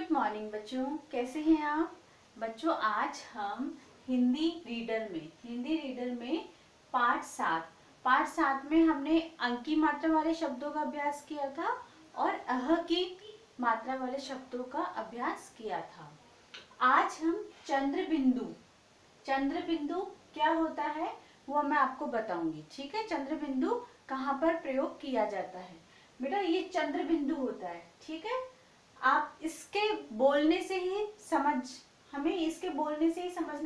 Good morning बच्चों, कैसे हैं आप बच्चों। आज हम हिंदी रीडर में पाठ 7 में हमने अंक की मात्रा वाले शब्दों का अभ्यास किया था और अह की मात्रा वाले शब्दों का अभ्यास किया था। आज हम चंद्र बिंदु क्या होता है वो मैं आपको बताऊंगी। ठीक है, चंद्र बिंदु कहाँ पर प्रयोग किया जाता है। बेटा ये चंद्र बिंदु होता है। ठीक है, आप इसके बोलने से ही समझना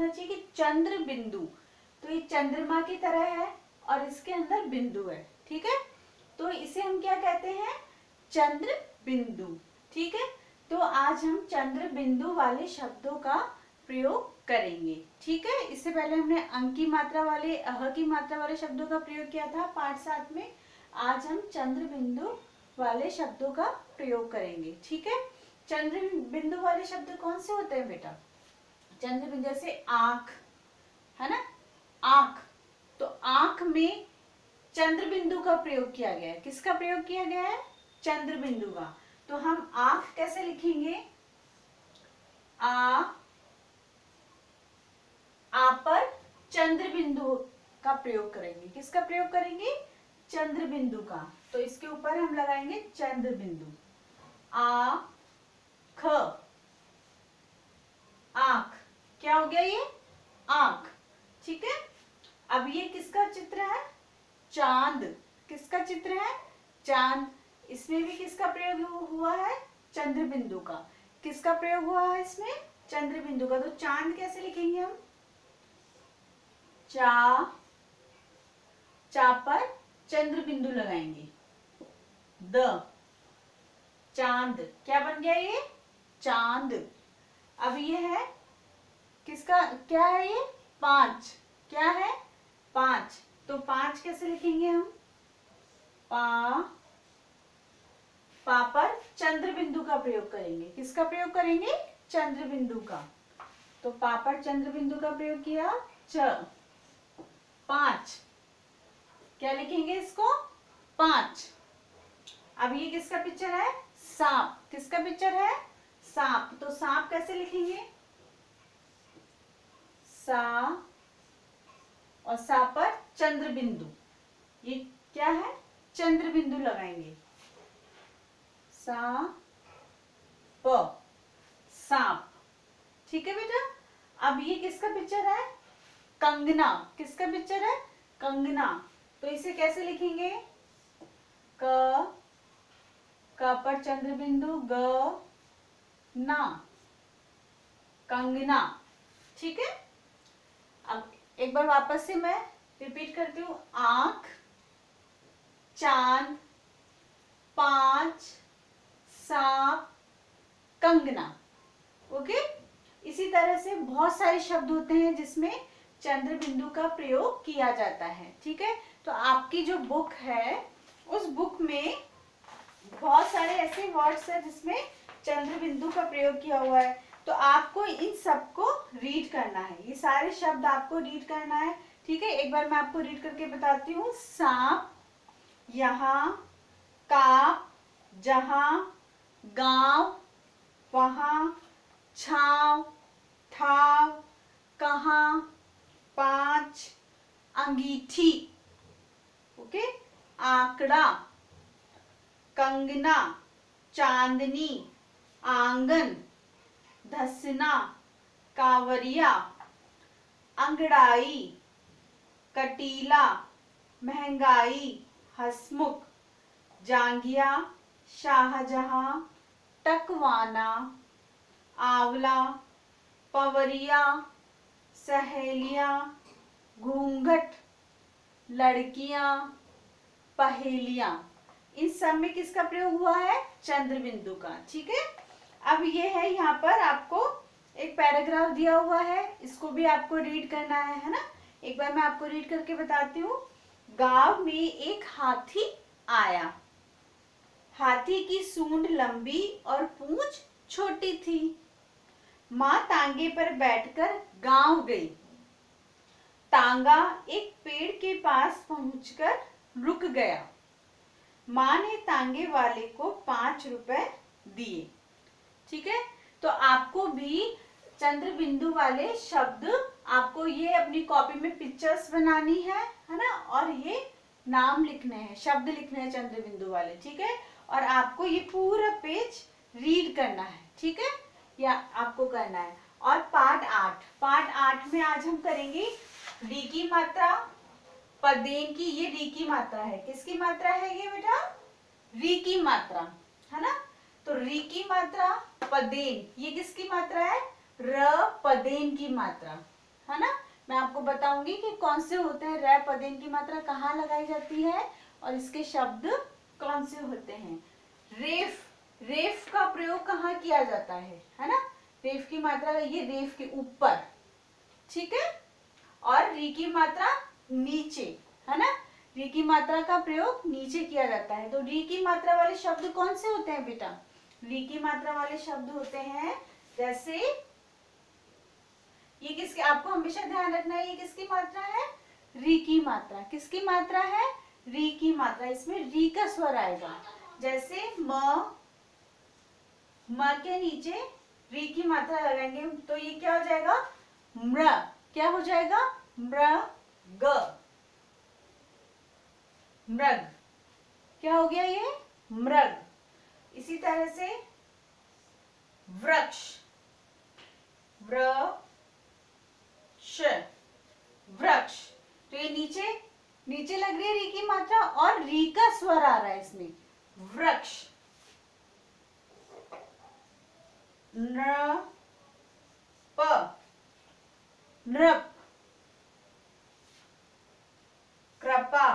चाहिए कि चंद्र बिंदु तो ये चंद्रमा की तरह है और इसके अंदर बिंदु है। ठीक है, तो इसे हम क्या कहते हैं, चंद्र बिंदु। ठीक है, तो आज हम चंद्र बिंदु वाले शब्दों का प्रयोग करेंगे। ठीक है, इससे पहले हमने अंक की मात्रा वाले अह की मात्रा वाले शब्दों का प्रयोग किया था पाठ 7 में। आज हम चंद्र बिंदु वाले शब्दों का प्रयोग करेंगे। ठीक है, चंद्र बिंदु वाले शब्द कौन से होते हैं बेटा। चंद्र बिंदु जैसे आंख है ना, आंख, तो आंख में चंद्र बिंदु का प्रयोग किया गया है। किसका प्रयोग किया गया है, चंद्र बिंदु का। तो हम आंख कैसे लिखेंगे, आ पर चंद्र बिंदु का प्रयोग करेंगे। किसका प्रयोग करेंगे, चंद्र बिंदु का। तो इसके ऊपर हम लगाएंगे चंद्र बिंदु। आ ख, आंख, क्या हो गया ये, आंख। ठीक है, अब ये किसका चित्र है, चांद। किसका चित्र है, चांद। इसमें भी किसका प्रयोग हुआ है, चंद्र बिंदु का। किसका प्रयोग हुआ है इसमें, चंद्र बिंदु का। तो चांद कैसे लिखेंगे हम, चा पर चंद्र बिंदु लगाएंगे। द, चांद, क्या बन गया ये, चांद। अब ये है किसका, क्या है ये, 5। क्या है, 5। तो 5 कैसे लिखेंगे हम, पा पर चंद्र बिंदु का प्रयोग करेंगे। किसका प्रयोग करेंगे, चंद्र बिंदु का। तो पा पर चंद्र बिंदु का प्रयोग किया, 5। क्या लिखेंगे इसको, 5। अब ये किसका पिक्चर है, सांप। किसका पिक्चर है, सांप। तो सांप कैसे लिखेंगे, सा और सा पर चंद्र बिंदु। ये क्या है, चंद्र बिंदु लगाएंगे, सा प, सांप। ठीक है बेटा। अब ये किसका पिक्चर है, कंगना। किसका पिक्चर है, कंगना। तो इसे कैसे लिखेंगे, क पर चंद्र बिंदु, ग ना, कंगना। ठीक है, अब एक बार वापस से मैं रिपीट करती हूँ। आंख, चांद, 5, सांप, कंगना। ओके, इसी तरह से बहुत सारे शब्द होते हैं जिसमें चंद्र बिंदु का प्रयोग किया जाता है। ठीक है, तो आपकी जो बुक है उस बुक में बहुत सारे ऐसे वर्ड्स हैं जिसमें चंद्र बिंदु का प्रयोग किया हुआ है। तो आपको इन सबको रीड करना है, ये सारे शब्द आपको रीड करना है। ठीक है, एक बार मैं आपको रीड करके बताती हूँ। सांप, यहाँ, काप, जहां, गांव, वहां, छाव, ठाव, कहां, 5, अंगीठी। ओके, आंकड़ा, कंगना, चांदनी, आंगन, धसना, कांवरिया, अंगड़ाई, कटीला, महंगाई, हसमुख, जांघिया, शाहजहां, टकवाना, आंवला, पवरिया, सहेलियां, घूंघट, लड़कियां, पहेलियां। इन सब में किसका प्रयोग हुआ है, चंद्र बिंदु का। ठीक है, अब ये है, यहाँ पर आपको एक पैराग्राफ दिया हुआ है, इसको भी आपको रीड करना है ना। एक बार मैं आपको रीड करके बताती हूँ। गांव में एक हाथी आया, हाथी की सूंड लंबी और पूंछ छोटी थी। माँ तांगे पर बैठकर गांव गई। तांगा एक पेड़ के पास पहुंचकर रुक गया। माँ ने तांगे वाले को 5 रुपए दिए। ठीक है, तो आपको भी चंद्र बिंदु वाले शब्द, आपको ये अपनी कॉपी में पिक्चर्स बनानी है ना, और ये नाम लिखने हैं, शब्द लिखने हैं चंद्र बिंदु वाले, ठीक है। और आपको ये पूरा पेज रीड करना है, ठीक है, या आपको करना है। और पार्ट 8 में आज हम करेंगे री की मात्रा, पदेन की। ये री की मात्रा है, किसकी मात्रा है ये बेटा? री की मात्रा, है ना। तो री की मात्रा, पदेन, ये किसकी मात्रा है? र पदेन की मात्रा, है ना। मैं आपको बताऊंगी कि कौन से होते हैं, र पदेन की मात्रा कहाँ लगाई जाती है और इसके शब्द कौन से होते हैं। रेफ, रेफ का प्रयोग कहाँ किया जाता है ना। रेफ की मात्रा, ये रेफ के ऊपर, ठीक है। और री की मात्रा नीचे, है ना। री की मात्रा का प्रयोग नीचे किया जाता है। तो री की मात्रा वाले शब्द कौन से होते हैं बेटा? री की मात्रा वाले शब्द होते हैं जैसे, ये किसके, आपको हमेशा ध्यान रखना है, ये किसकी मात्रा है? री की मात्रा। किसकी मात्रा है? री की मात्रा। इसमें री का स्वर आएगा, जैसे म के नीचे री की मात्रा लगाएंगे तो ये क्या हो जाएगा? म्र। क्या हो जाएगा? मृग, मृग। क्या हो गया ये? मृग। इसी तरह से वृक्ष, वृक्ष, वृक्ष। तो ये नीचे नीचे लग रही है री की मात्रा और री का स्वर आ रहा है इसमें, वृक्ष। नृप, नृप, कृपा,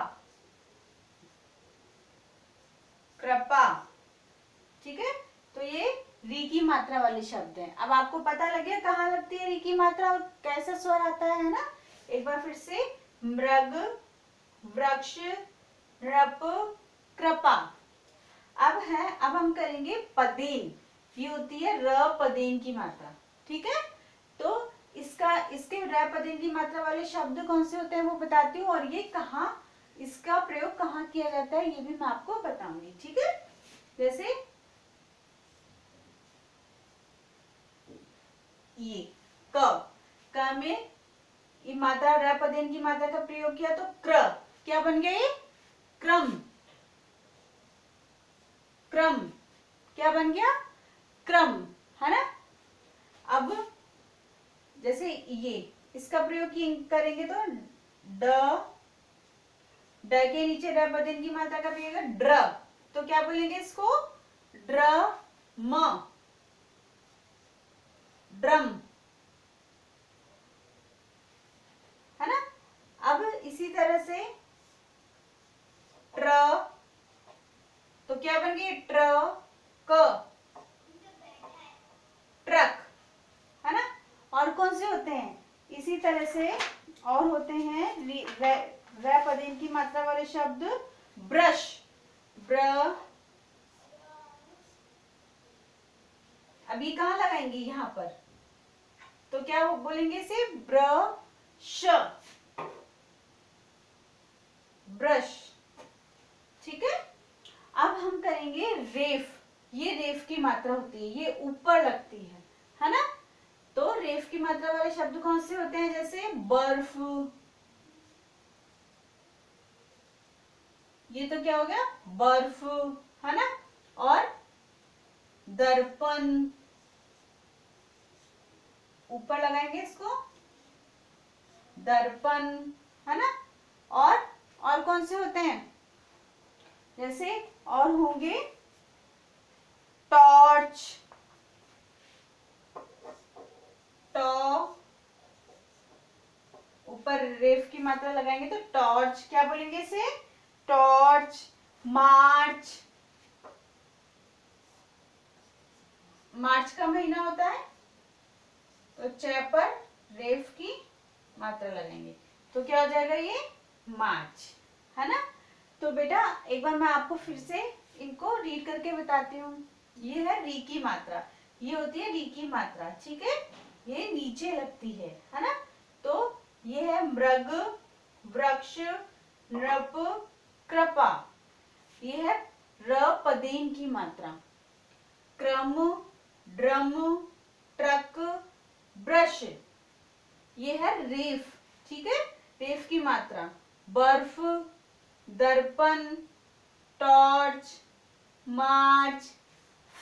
कृपा, ठीक है। तो ये री की मात्रा वाले शब्द हैं। अब आपको पता लग गया कहाँ लगती है री की मात्रा और कैसा स्वर आता है ना। एक बार फिर से, मृग, वृक्ष, नृप, कृपा। अब हम करेंगे पदेन। ये होती है र पदेन की मात्रा, ठीक है। तो इसके र पदेन की मात्रा वाले शब्द कौन से होते हैं वो बताती हूँ, और ये कहाँ, इसका प्रयोग कहाँ किया जाता है ये भी मैं आपको बताऊंगी, ठीक है। जैसे ये क में ये मात्रा र पदेन की मात्रा का प्रयोग किया तो क्र, क्या बन गया ये? क्रम, क्रम। क्या बन गया? क्रम, है ना। अब जैसे ये, इसका प्रयोग करेंगे तो ड के नीचे र पदेन की मात्रा का प्रयोग है ड्र, तो क्या बोलेंगे इसको? ड्र म, ड्रम, है ना। अब इसी तरह से ट्र, तो क्या बन गई? ट्र क, ट्रक, है ना। और कौन से होते हैं इसी तरह से? और होते हैं र पदेन की मात्रा वाले शब्द, ब्रश, ब्र। अभी कहाँ लगाएंगे? यहाँ पर। तो क्या बोलेंगे इसे? ब्रश, ब्रश, ठीक है। अब हम करेंगे रेफ। ये रेफ की मात्रा होती है, ये ऊपर लगती है ना। तो रेफ की मात्रा वाले शब्द कौन से होते हैं? जैसे बर्फ, ये तो क्या हो गया? बर्फ, है ना। और दर्पण, ऊपर लगाएंगे इसको, दर्पण, है ना। और कौन से होते हैं? जैसे और होंगे टॉर्च, ऊपर रेफ की मात्रा लगाएंगे तो टॉर्च, क्या बोलेंगे इसे? टॉर्च, मार्च, मार्च का महीना होता है तो च पर रेफ की मात्रा लगाएंगे तो क्या हो जाएगा? ये मार्च, है ना। तो बेटा एक बार मैं आपको फिर से इनको रीड करके बताती हूँ। ये है री की मात्रा, ये होती है री की मात्रा, ठीक है। ये नीचे लगती है ना। तो ये है मृग, वृक्ष, नृप, कृपा। ये है र पदेन की मात्रा, क्रम, ड्रम, ट्रक, ब्रश, ये है रेफ, ठीक है, रेफ की मात्रा। बर्फ, दर्पण, टॉर्च, मार्च,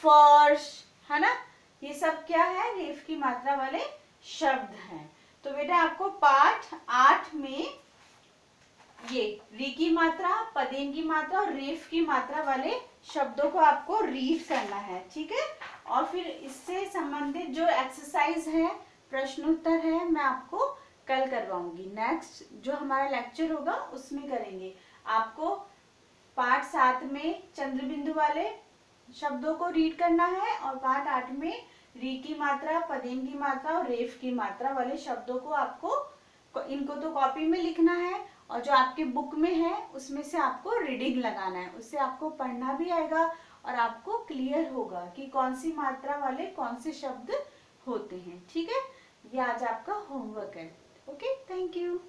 फर्श, है ना, ये सब क्या है, रेफ की मात्रा वाले शब्द हैं। तो बेटा आपको पाठ 8 में ये री की मात्रा, पदेन की मात्रा और रेफ की मात्रा वाले शब्दों को आपको रीड करना है, ठीक है। और फिर इससे संबंधित जो एक्सरसाइज है, प्रश्नोत्तर है, मैं आपको कल करवाऊंगी। नेक्स्ट जो हमारा लेक्चर होगा उसमें करेंगे। आपको पाठ 7 में चंद्र बिंदु वाले शब्दों को रीड करना है और पाठ 8 में री की मात्रा, पदेन की मात्रा और रेफ की मात्रा वाले शब्दों को आपको, इनको तो कॉपी में लिखना है और जो आपके बुक में है उसमें से आपको रीडिंग लगाना है। उससे आपको पढ़ना भी आएगा और आपको क्लियर होगा कि कौन सी मात्रा वाले कौन से शब्द होते हैं, ठीक है। ये आज आपका होमवर्क है। Okay, thank you.